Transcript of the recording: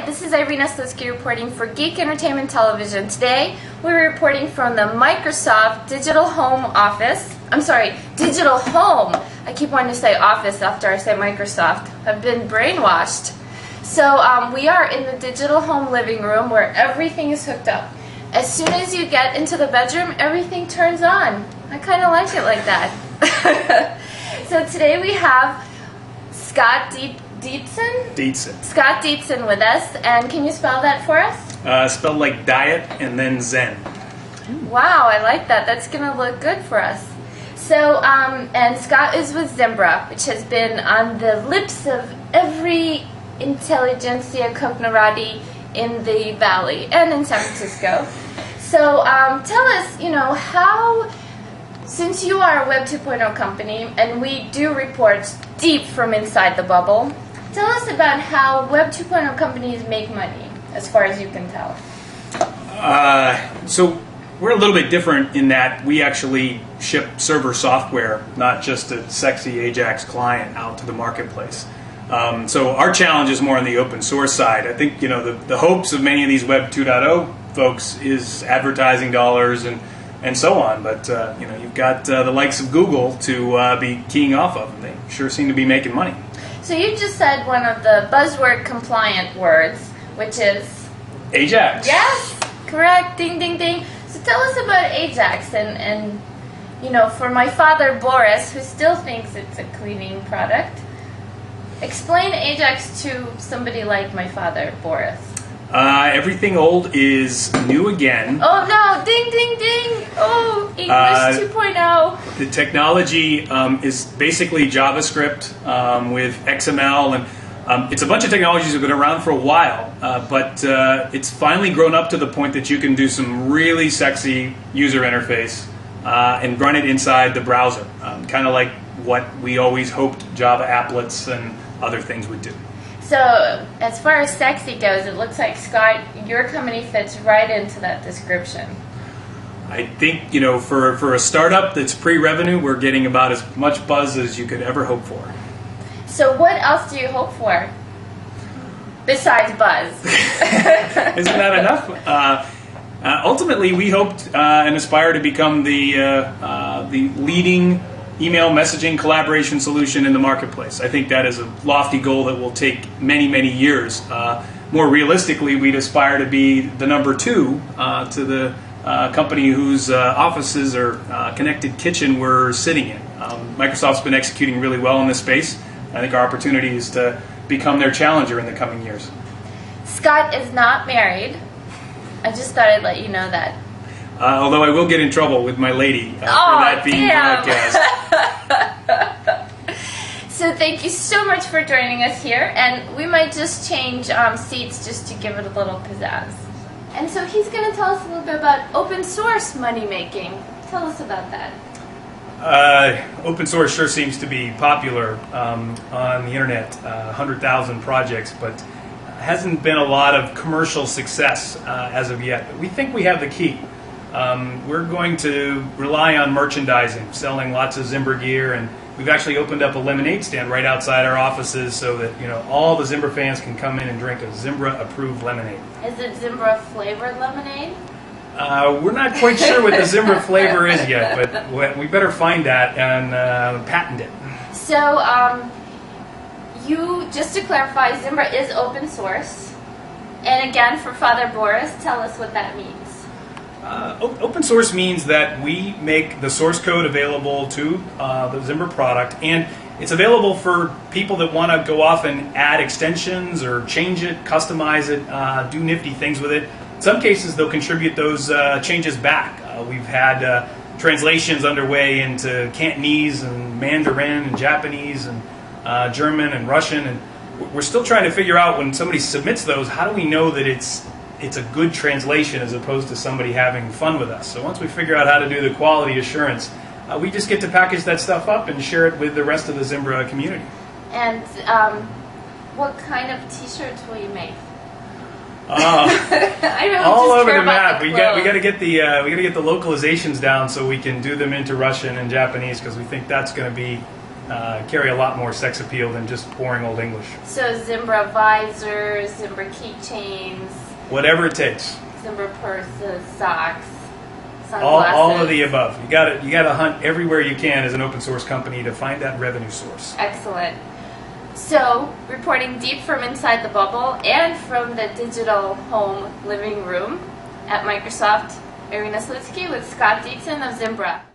Hi, this is Irina Slutsky reporting for Geek Entertainment Television. Today, we're reporting from the Microsoft Digital Home Office. I'm sorry, Digital Home. I keep wanting to say office after I say Microsoft. I've been brainwashed. So we are in the Digital Home living room where everything is hooked up. As soon as you get into the bedroom, everything turns on. I kind of like it like that. So today we have Scott Dietzen? Scott Dietzen with us, and can you spell that for us? Spelled like diet and then Zen. Wow, I like that. That's going to look good for us. So, and Scott is with Zimbra, which has been on the lips of every intelligentsia cognorati in the Valley and in San Francisco. So, tell us, how, since you are a Web 2.0 company, and we do reports deep from inside the bubble, tell us about how Web 2.0 companies make money, as far as you can tell. So we're a little bit different in that we actually ship server software, not just a sexy AJAX client out to the marketplace. So our challenge is more on the open source side. I think the hopes of many of these Web 2.0 folks is advertising dollars and so on. But you've got the likes of Google to be keying off of, and they sure seem to be making money. So you just said one of the buzzword compliant words, which is AJAX. Yes, correct. Ding, ding, ding. So tell us about AJAX and for my father Boris, who still thinks it's a cleaning product, explain AJAX to somebody like my father Boris. Everything old is new again. Oh no, ding, ding, ding. Oh, English 2.0. The technology is basically JavaScript with XML, and it's a bunch of technologies that have been around for a while, but it's finally grown up to the point that you can do some really sexy user interface and run it inside the browser, kind of like what we always hoped Java applets and other things would do. So, as far as sexy goes, it looks like, Scott, your company fits right into that description. I think, for a startup that's pre-revenue, we're getting about as much buzz as you could ever hope for. So what else do you hope for? Besides buzz. Isn't that enough? Ultimately, we hoped and aspire to become the leading email messaging collaboration solution in the marketplace. I think that is a lofty goal that will take many, many years. More realistically, we'd aspire to be the number 2 to the company whose offices or connected kitchen we're sitting in. Microsoft's been executing really well in this space. I think our opportunity is to become their challenger in the coming years. Scott is not married. I just thought I'd let you know that. Although I will get in trouble with my lady for that being broadcast. So thank you so much for joining us here, and we might just change seats just to give it a little pizzazz. And so he's going to tell us a little bit about open source money making. Tell us about that. Open source sure seems to be popular on the internet, 100,000 projects, but hasn't been a lot of commercial success as of yet. But we think we have the key. We're going to rely on merchandising, selling lots of Zimbra gear, and we've actually opened up a lemonade stand right outside our offices so that all the Zimbra fans can come in and drink a Zimbra-approved lemonade. Is it Zimbra-flavored lemonade? We're not quite sure what the Zimbra flavor is yet, but we better find that and patent it. So, just to clarify, Zimbra is open source. And again, for Father Boris, tell us what that means. Open source means that we make the source code available to the Zimbra product, and it's available for people that want to go off and add extensions or change it, customize it, do nifty things with it. In some cases, they'll contribute those changes back. We've had translations underway into Cantonese and Mandarin and Japanese and German and Russian, and we're still trying to figure out when somebody submits those, how do we know that it's a good translation as opposed to somebody having fun with us. So once we figure out how to do the quality assurance, we just get to package that stuff up and share it with the rest of the Zimbra community. And what kind of T-shirts will you make? I really all over the map. We got to get the localizations down so we can do them into Russian and Japanese, because we think that's going to be carry a lot more sex appeal than just boring old English. So Zimbra visors, Zimbra keychains, Whatever it takes. Zimbra purses, socks, sunglasses. All of the above. You got to hunt everywhere you can as an open source company to find that revenue source. Excellent. So, reporting deep from inside the bubble and from the digital home living room at Microsoft, Irina Slutsky with Scott Dietzen of Zimbra.